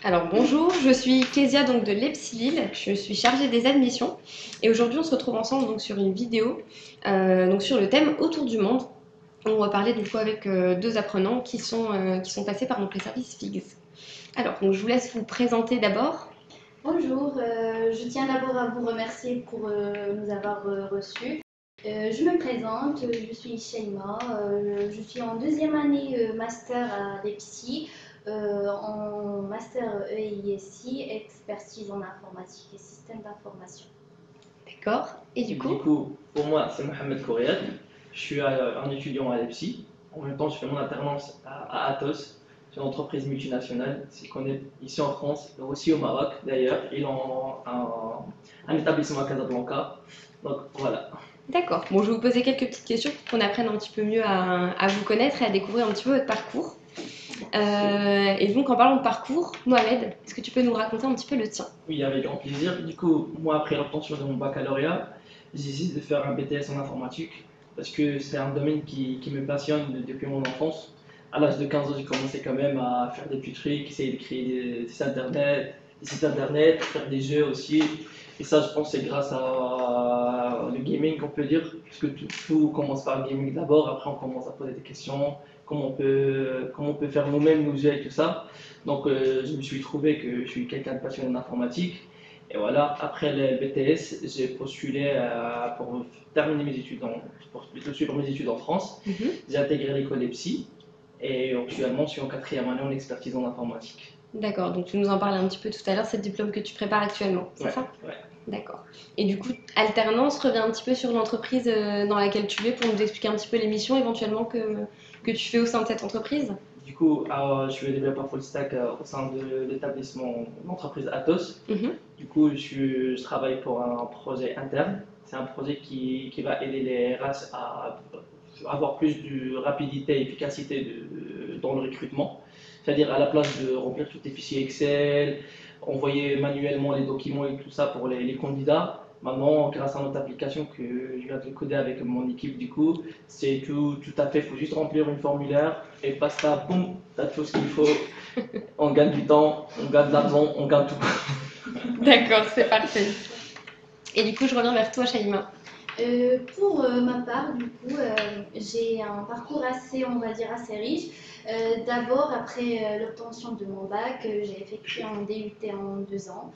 Alors bonjour, je suis Kezia donc de l'EPSI Lille, je suis chargée des admissions et aujourd'hui on se retrouve ensemble donc sur une vidéo donc sur le thème autour du monde. On va parler du coup avec deux apprenants qui sont passés par donc les services FIGS. Alors donc je vous laisse vous présenter d'abord. Bonjour, je tiens d'abord à vous remercier pour nous avoir reçus. Je me présente, je suis Sheima, je suis en deuxième année master à l'EPSI, en master EISI, expertise en informatique et système d'information. D'accord. Et du coup, pour moi, c'est Mohamed Kouriat. Je suis un étudiant à l'EPSI. En même temps, je fais mon alternance à Atos. C'est une entreprise multinationale, c'est connu ici en France, mais aussi au Maroc d'ailleurs. Ils ont un établissement à Casablanca. Donc voilà. d'accord. Bon, je vais vous poser quelques petites questions pour qu'on apprenne un petit peu mieux à vous connaître et à découvrir un petit peu votre parcours. Et donc en parlant de parcours, Mohamed, est-ce que tu peux nous raconter un petit peu le tien? Oui, avec grand plaisir. Du coup, moi, après l'obtention de mon baccalauréat, j'ai décidé de faire un BTS en informatique parce que c'est un domaine qui me passionne depuis mon enfance. À l'âge de 15 ans, j'ai commencé quand même à faire des petits trucs, essayer de créer des sites internet, faire des jeux aussi. Et ça, je pense, c'est grâce à le gaming, on peut dire, puisque tout commence par le gaming d'abord, après on commence à poser des questions, comment on peut faire nous-mêmes nos jeux et tout ça. Donc, je me suis trouvé que je suis quelqu'un de passionné en informatique. Et voilà, après le BTS, j'ai postulé pour terminer mes études, pour suivre mes études en France. J'ai intégré l'école EPSI et actuellement, je suis en quatrième année en expertise en informatique. D'accord, donc tu nous en parlais un petit peu tout à l'heure, c'est le diplôme que tu prépares actuellement, c'est Ouais, ça? ouais. D'accord. Et du coup, alternance, reviens un petit peu sur l'entreprise dans laquelle tu es pour nous expliquer un petit peu les missions éventuellement que tu fais au sein de cette entreprise. Du coup, je suis développeur full stack au sein de l'établissement d'entreprise Atos. Du coup, je travaille pour un projet interne. C'est un projet qui va aider les RH à avoir plus de rapidité et efficacité dans le recrutement. C'est-à-dire à la place de remplir tous les fichiers Excel, envoyer manuellement les documents et tout ça pour les candidats. Maintenant, grâce à notre application que je viens de coder avec mon équipe, du coup, c'est tout à fait, il faut juste remplir une formulaire et basta, boum, t'as tout ce qu'il faut. On gagne du temps, on gagne de l'argent, on gagne tout. D'accord, c'est parfait. Et du coup, je reviens vers toi, Shaima. Pour ma part, du coup, j'ai un parcours assez, on va dire, assez riche. D'abord, après l'obtention de mon bac, j'ai effectué un DUT en 2 ans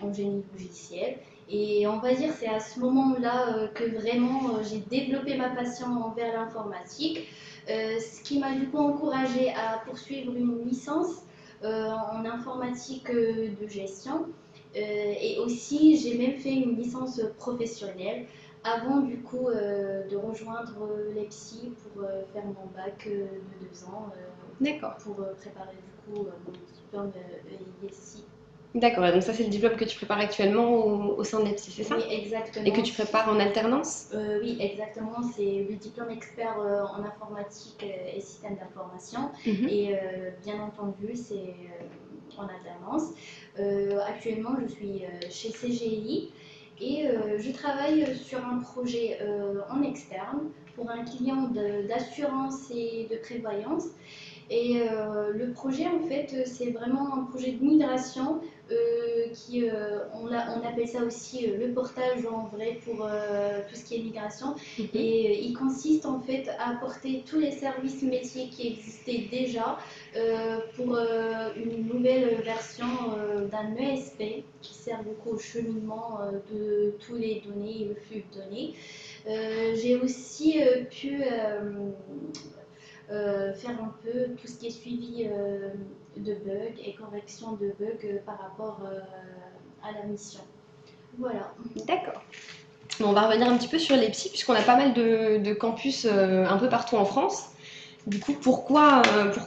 en génie logiciel. Et on va dire c'est à ce moment-là que vraiment j'ai développé ma passion envers l'informatique, ce qui m'a du coup encouragée à poursuivre une licence en informatique de gestion. Et aussi, j'ai même fait une licence professionnelle avant du coup de rejoindre l'EPSI pour faire mon bac de 2 ans D'accord. pour préparer du coup mon diplôme EISI. D'accord, et donc ça, c'est le diplôme que tu prépares actuellement au sein de l'EPSI, c'est ça? Oui, exactement. Et que tu prépares en alternance? Oui, exactement. C'est le diplôme expert en informatique et système d'information. Et bien entendu, c'est en alternance. Actuellement, je suis chez CGI et je travaille sur un projet en externe pour un client d'assurance et de prévoyance. Et le projet, en fait, c'est vraiment un projet de migration on appelle ça aussi le portage en vrai pour tout ce qui est migration. Et il consiste en fait à apporter tous les services métiers qui existaient déjà pour une nouvelle version d'un ESP qui sert beaucoup au cheminement de tous les données et le flux de données. J'ai aussi pu faire un peu tout ce qui est suivi de bugs et correction de bugs par rapport à la mission. Voilà. D'accord. Bon, on va revenir un petit peu sur l'EPSI, puisqu'on a pas mal de campus un peu partout en France. Du coup, pourquoi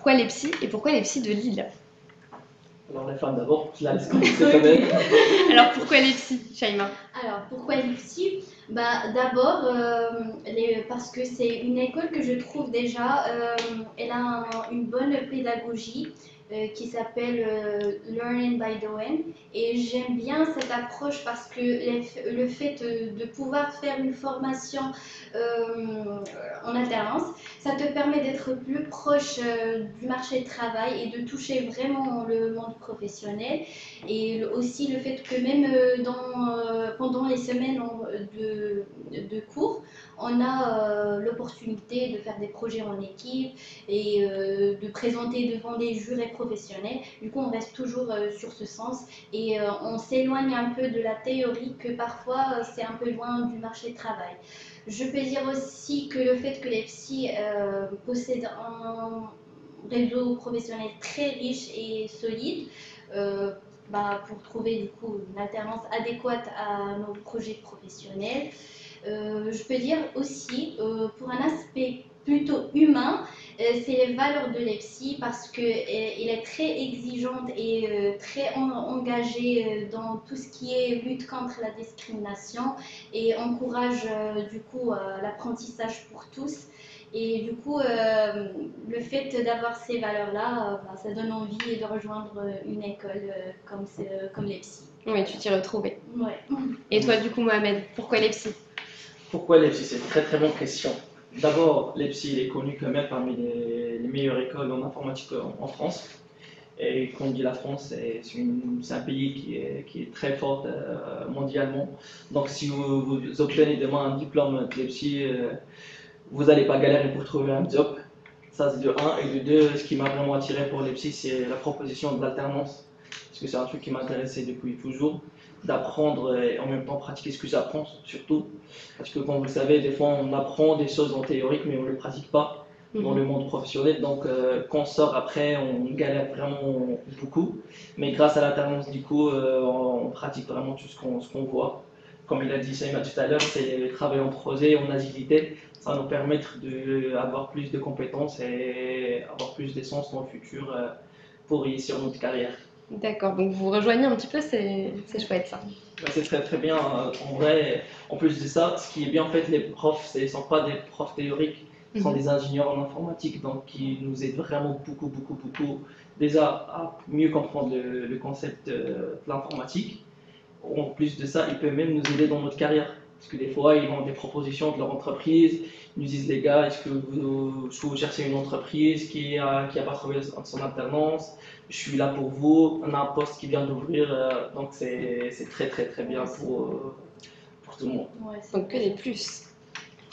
l'EPSI et pourquoi l'EPSI de Lille? Alors les femmes d'abord, je la laisse commencer quand même. Alors pourquoi l'EPSI, Shaima? Alors pourquoi l'EPSI? D'abord parce que c'est une école que je trouve déjà, elle a une bonne pédagogie qui s'appelle Learning by Doing. Et j'aime bien cette approche parce que le fait de pouvoir faire une formation en alternance, ça te permet d'être plus proche du marché du travail et de toucher vraiment le monde professionnel. Et aussi le fait que même pendant les semaines de cours, on a l'opportunité de faire des projets en équipe et de présenter devant des jurés professionnels. Du coup, on reste toujours sur ce sens et on s'éloigne un peu de la théorie que parfois c'est un peu loin du marché du travail. Je peux dire aussi que le fait que les psys possèdent un réseau professionnel très riche et solide, pour trouver du coup une alternance adéquate à nos projets professionnels. Je peux dire aussi, pour un aspect plutôt humain, c'est les valeurs de l'EPSI parce qu'elle est très exigeante et très engagée dans tout ce qui est lutte contre la discrimination et encourage du coup l'apprentissage pour tous. Et du coup, le fait d'avoir ces valeurs-là, ça donne envie de rejoindre une école comme l'EPSI. Oui, tu t'y retrouvais. Ouais. Et toi, du coup, Mohamed, pourquoi l'EPSI? Pourquoi l'EPSI? C'est une très très bonne question. D'abord, l'EPSI il est connu quand même parmi les meilleures écoles en informatique en France. Et quand on dit la France, c'est un pays qui est très fort mondialement. Donc si vous obtenez demain un diplôme de l'EPSI, vous n'allez pas galérer pour trouver un job. Ça c'est de 1. Et de 2, ce qui m'a vraiment attiré pour l'EPSI, c'est la proposition de l'alternance. Parce que c'est un truc qui m'intéressait depuis toujours, d'apprendre et en même temps pratiquer ce que j'apprends surtout. Parce que comme vous le savez, des fois on apprend des choses en théorique mais on ne les pratique pas dans le monde professionnel. Donc quand on sort après, on galère vraiment beaucoup. Mais grâce à l'alternance, du coup, on pratique vraiment tout ce qu'on voit. Comme il a dit Saïma tout à l'heure, c'est travailler en projet, en agilité. Ça va nous permettre d'avoir plus de compétences et avoir plus d'essence dans le futur pour réussir notre carrière. D'accord, donc vous rejoignez un petit peu, c'est chouette ça. Ouais, c'est très très bien. En vrai, en plus de ça, ce qui est bien en fait, les profs, ce ne sont pas des profs théoriques, ce sont des ingénieurs en informatique, donc qui nous aident vraiment beaucoup, déjà à mieux comprendre le concept de l'informatique. En plus de ça, ils peuvent même nous aider dans notre carrière. Parce que des fois, ils ont des propositions de leur entreprise. Ils nous disent, les gars, est-ce que vous cherchez une entreprise qui a pas trouvé son alternance? Je suis là pour vous. On a un poste qui vient d'ouvrir. Donc, c'est très bien pour tout le monde. Ouais, Donc que des plus.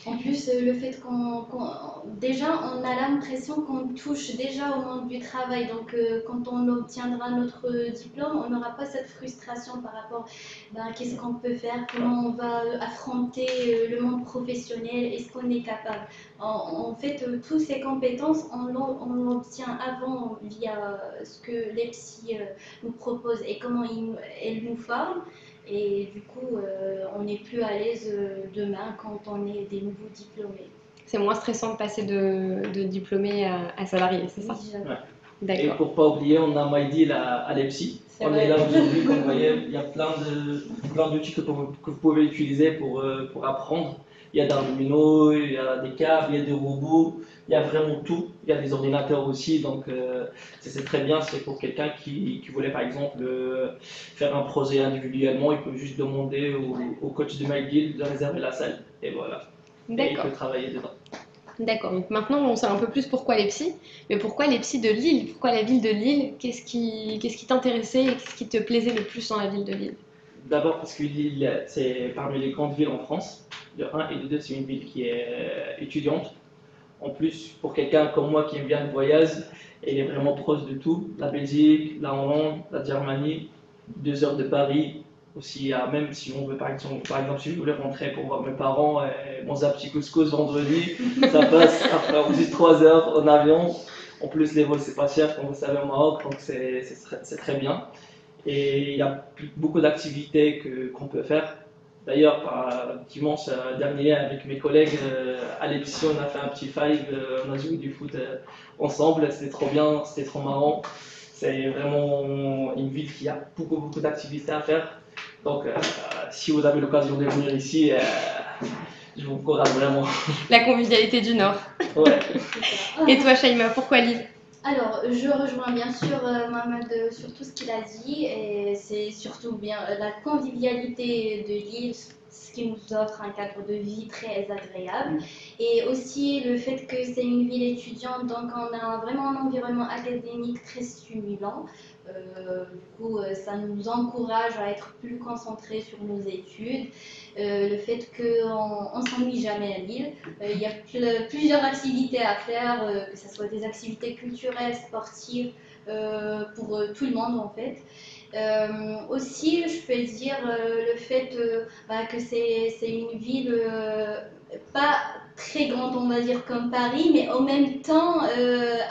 En plus, le fait déjà, on a l'impression qu'on touche déjà au monde du travail. Donc, quand on obtiendra notre diplôme, on n'aura pas cette frustration par rapport à qu'est-ce qu'on peut faire, comment on va affronter le monde professionnel, est-ce qu'on est capable. En fait, toutes ces compétences, on l'obtient avant via ce que l'EPSI nous propose et comment elle nous forme. Et du coup, on n'est plus à l'aise demain quand on est des nouveaux diplômés. C'est moins stressant de passer de diplômé à salarié, c'est ça? Oui, Ouais. Et D'accord. pour pas oublier, on a Maïdil à l'EPSI. On vrai. est là aujourd'hui, comme vous voyez, il y a plein d'outils que vous pouvez utiliser pour apprendre. Il y a d'Arduino, il y a des câbles, il y a des robots, il y a vraiment tout. Il y a des ordinateurs aussi, donc c'est très bien. C'est pour quelqu'un qui voulait par exemple faire un projet individuellement, il peut juste demander au coach de McGill de réserver la salle. Et voilà. Et il D'accord. peut travailler dedans. D'accord, donc maintenant on sait un peu plus pourquoi les psys, mais pourquoi les psys de Lille? Pourquoi la ville de Lille? Qu'est-ce qui t'intéressait et qu'est-ce qui te plaisait le plus dans la ville de Lille? D'abord parce que Lille, c'est parmi les grandes villes en France, de 1, et de 2, c'est une ville qui est étudiante. En plus, pour quelqu'un comme moi qui aime bien le voyage, elle est vraiment proche de tout. La Belgique, la Hollande, la Germanie, 2 heures de Paris. Aussi, même si on veut, par exemple, si je voulais rentrer pour voir mes parents et manger un petit couscous vendredi, ça passe après juste 3 heures en avion. En plus, les vols, c'est pas cher, comme vous savez, au Maroc, donc c'est très bien. Et il y a beaucoup d'activités qu'on peut faire. D'ailleurs, dimanche dernier, avec mes collègues à l'EPSI, on a fait un petit five, on a joué du foot ensemble, c'était trop bien, c'était trop marrant. C'est vraiment une ville qui a beaucoup d'activités à faire. Donc, si vous avez l'occasion de venir ici, je vous encourage vraiment. La convivialité du Nord. Ouais. Et toi, Shaima, pourquoi Lille? Alors, je rejoins bien sûr Mohamed sur tout ce qu'il a dit, et c'est surtout bien la convivialité de l'île, ce qui nous offre un cadre de vie très agréable, et aussi le fait que c'est une ville étudiante, donc on a vraiment un environnement académique très stimulant. Du coup, ça nous encourage à être plus concentrés sur nos études. Le fait qu'on ne s'ennuie jamais à Lille. Il y a plusieurs activités à faire, que ce soit des activités culturelles, sportives, pour tout le monde en fait. Aussi, je peux dire le fait que c'est une ville pas très grande, on va dire, comme Paris, mais en même temps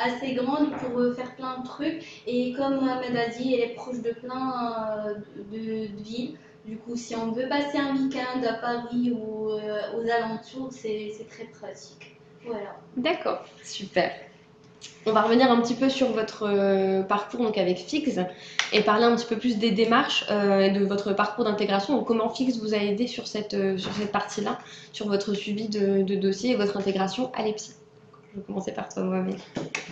assez grande pour faire plein de trucs. Et comme Ahmed a dit, elle est proche de plein de villes. Du coup, si on veut passer un week-end à Paris ou aux alentours, c'est très pratique. Voilà. D'accord, super. On va revenir un petit peu sur votre parcours donc avec Fix et parler un petit peu plus des démarches et de votre parcours d'intégration. Donc, comment Fix vous a aidé sur cette partie-là, sur votre suivi de dossier et votre intégration à l'EPSI. Je vais commencer par toi, Mohamed.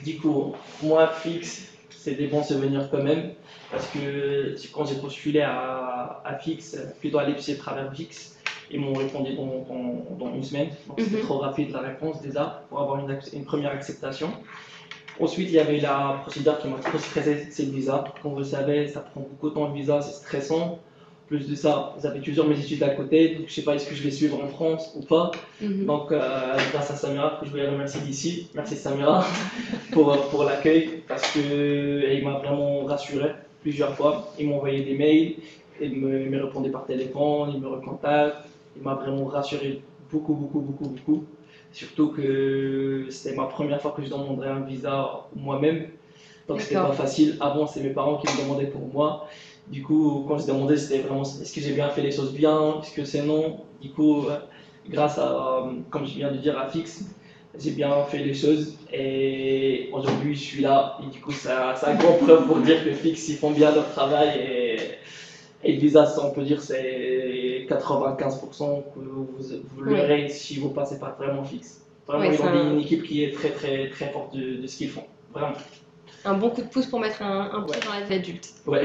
Du coup, moi, Fix, c'est des bons souvenirs quand même, parce que quand j'ai postulé à Fix, plutôt à l'EPSI à travers Fix, ils m'ont répondu dans une semaine. Donc c'était trop rapide la réponse déjà pour avoir une première acceptation. Ensuite, il y avait la procédure qui m'a trop stressé, c'est le visa. Comme vous le savez, ça prend beaucoup de temps le visa, c'est stressant. Plus de ça, j'avais toujours mes études à côté, donc je ne sais pas est-ce que je vais suivre en France ou pas. Donc, grâce à Samira, que je voulais remercier d'ici, merci Samira pour l'accueil, parce qu'il m'a vraiment rassuré plusieurs fois. Il m'a envoyé des mails, il me répondait par téléphone, il me recontacte. Il m'a vraiment rassuré beaucoup, beaucoup, beaucoup, beaucoup. Surtout que c'était ma première fois que je demanderais un visa moi-même. Donc c'était pas facile. Avant, c'est mes parents qui me demandaient pour moi. Du coup, quand je demandais, c'était vraiment est-ce que j'ai bien fait les choses bien, est-ce que c'est non. Du coup, grâce à, comme je viens de dire, à Fix, j'ai bien fait les choses. Et aujourd'hui, je suis là. Et du coup, c'est un grand preuve pour dire que Fix, ils font bien leur travail. Et le visa, on peut dire, c'est 95% que vous l'aurez si vous passez par vraiment Fix. Vraiment, ils ont une équipe qui est très, très, très forte de ce qu'ils font. Vraiment. Un bon coup de pouce pour mettre un pied dans la vie adulte. Ouais.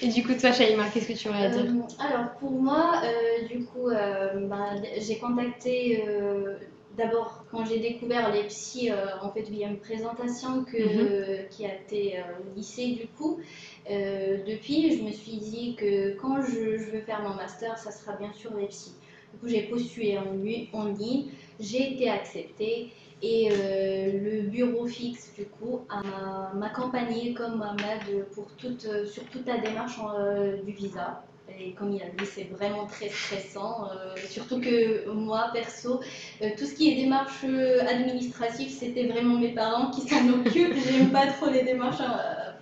Et du coup, toi, Shaima, qu'est-ce que tu aurais à dire? Alors, pour moi, du coup, j'ai contacté d'abord quand j'ai découvert les psys, en fait, via une présentation qui a été au lycée, du coup. Depuis, je me suis dit que quand je veux faire mon master, ça sera bien sûr les psys. Du coup, j'ai postulé en ligne, j'ai été acceptée. Et le bureau fixe, du coup, m'a accompagné comme Mohamed sur toute la démarche du visa. Et comme il a dit, c'est vraiment très stressant. Surtout que moi, perso, tout ce qui est démarches administratives, c'était vraiment mes parents qui s'en occupent. J'aime pas trop les démarches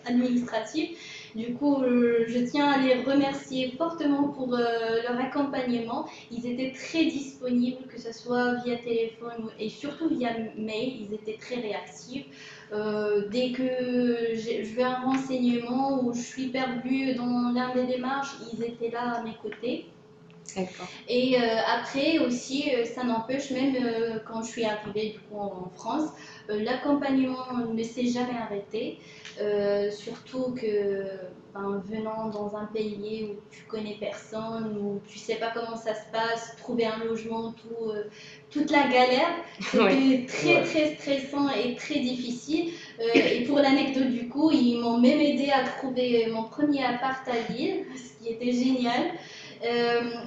administratives. Du coup, je tiens à les remercier fortement pour leur accompagnement. Ils étaient très disponibles, que ce soit via téléphone et surtout via mail. Ils étaient très réactifs. Dès que je veux un renseignement ou je suis perdue dans l'un des démarches, ils étaient là à mes côtés. Et après aussi, ça n'empêche, même quand je suis arrivée du coup, en France, l'accompagnement ne s'est jamais arrêté. Surtout que venant dans un pays où tu connais personne, où tu sais pas comment ça se passe, trouver un logement, toute la galère, c'était très très stressant et très difficile. Et pour l'anecdote du coup, ils m'ont même aidé à trouver mon premier appart à Lille, ce qui était génial.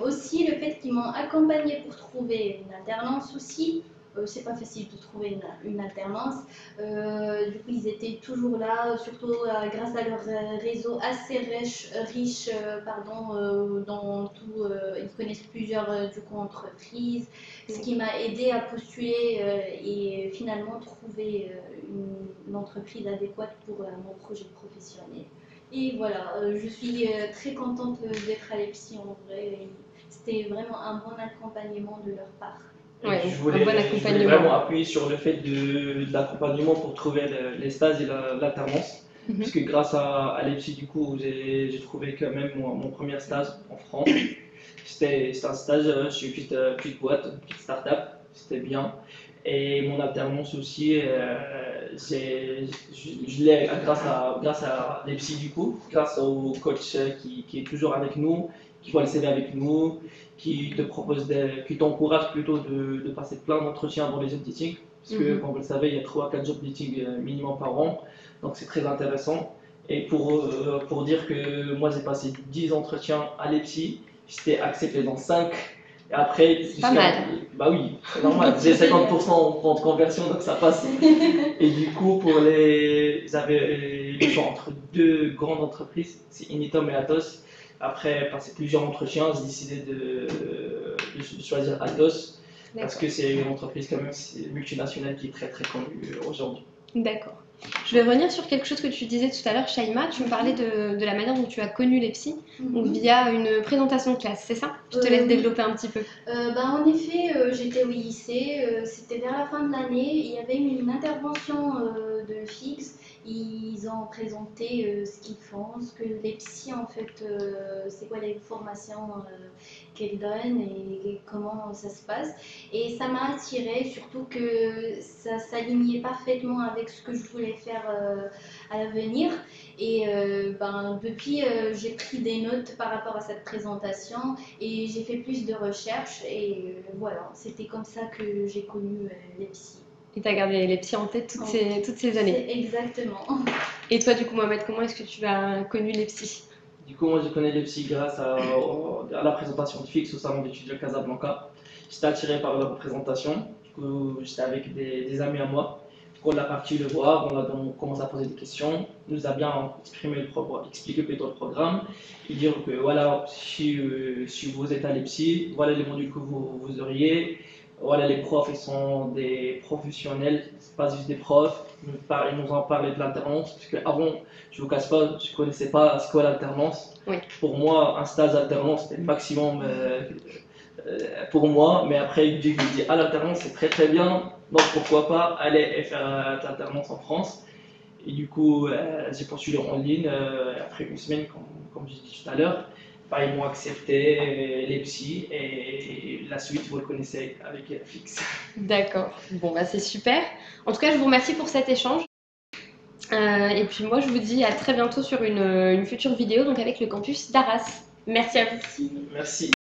Aussi le fait qu'ils m'ont accompagnée pour trouver une alternance aussi. C'est pas facile de trouver une alternance. Du coup, ils étaient toujours là, surtout grâce à leur réseau assez riche dans tout. Ils connaissent plusieurs du coup, entreprises, ce qui m'a aidé à postuler et finalement trouver une entreprise adéquate pour mon projet professionnel. Et voilà, je suis très contente d'être à l'EPSI en vrai. C'était vraiment un bon accompagnement de leur part. Je voulais vraiment appuyer sur le fait de l'accompagnement pour trouver les stages et l'alternance. Parce que grâce à l'EPSI, du coup, j'ai trouvé quand même mon premier stage en France. C'était un stage chez une petite boîte, une petite start-up, c'était bien. Et mon alternance aussi, je l'ai grâce à l'EPSI du coup, grâce au coach qui est toujours avec nous, qui voit le CV avec nous, qui te propose, qui t'encourage plutôt de passer plein d'entretiens dans les job dating. Parce que, comme vous le savez, il y a 3 à 4 job dating minimum par an, donc c'est très intéressant. Et pour dire que moi j'ai passé 10 entretiens à l'EPSI, j'étais accepté dans 5. Et après, Pas mal. bah oui, c'est normal, j'ai 50% en conversion, donc ça passe. Et du coup, j'avais le choix entre 2 grandes entreprises, c'est Initom et Atos. Après, passer plusieurs entretiens, j'ai décidé de choisir Atos, parce que c'est une entreprise quand même multinationale qui est très très connue aujourd'hui. D'accord. Je vais revenir sur quelque chose que tu disais tout à l'heure, Shaima. Tu me parlais de la manière dont tu as connu les psys, donc via une présentation de classe, c'est ça? Je te laisse développer un petit peu. En effet, j'étais au lycée, c'était vers la fin de l'année, il y avait eu une intervention de FIX, ils ont présenté ce qu'ils font, ce que les psys en fait, c'est quoi les formations qu'elles donnent et comment ça se passe. Et ça m'a attirée, surtout que ça s'alignait parfaitement avec ce que je voulais faire à l'avenir. Et depuis, j'ai pris des notes par rapport à cette présentation et j'ai fait plus de recherches et voilà, c'était comme ça que j'ai connu les psys. Et tu as gardé les psys en tête toutes ces années. Exactement. Et toi, du coup, Mohamed, comment est-ce que tu as connu les psys? Du coup, moi, je connais les psys grâce à la présentation de FIX au salon d'études de Casablanca. J'étais attiré par leur présentation. Du coup, j'étais avec des amis à moi. Du coup, on a parti le voir, on a donc commencé à poser des questions. Il nous a bien expliqué plutôt le programme. Et dire que voilà, si vous êtes à l'EPSI, voilà les modules que vous auriez. Voilà, les profs, ils sont des professionnels, c'est pas juste des profs. Ils nous ont parlé de l'alternance, parce qu'avant, je vous cache pas, je connaissais pas ce qu'est l'alternance. Oui. Pour moi, un stage d'alternance, c'était le maximum pour moi. Mais après, je me dis, l'alternance, c'est très très bien. Donc pourquoi pas aller faire l'alternance en France. Et du coup, j'ai postulé en ligne. Après une semaine, comme j'ai dit tout à l'heure, ils m'ont accepté les psys. Et la suite, vous le connaissez avec FIX. D'accord. Bon, bah c'est super. En tout cas, je vous remercie pour cet échange. Et puis moi, je vous dis à très bientôt sur une future vidéo, donc avec le campus d'Arras. Merci à vous. Merci.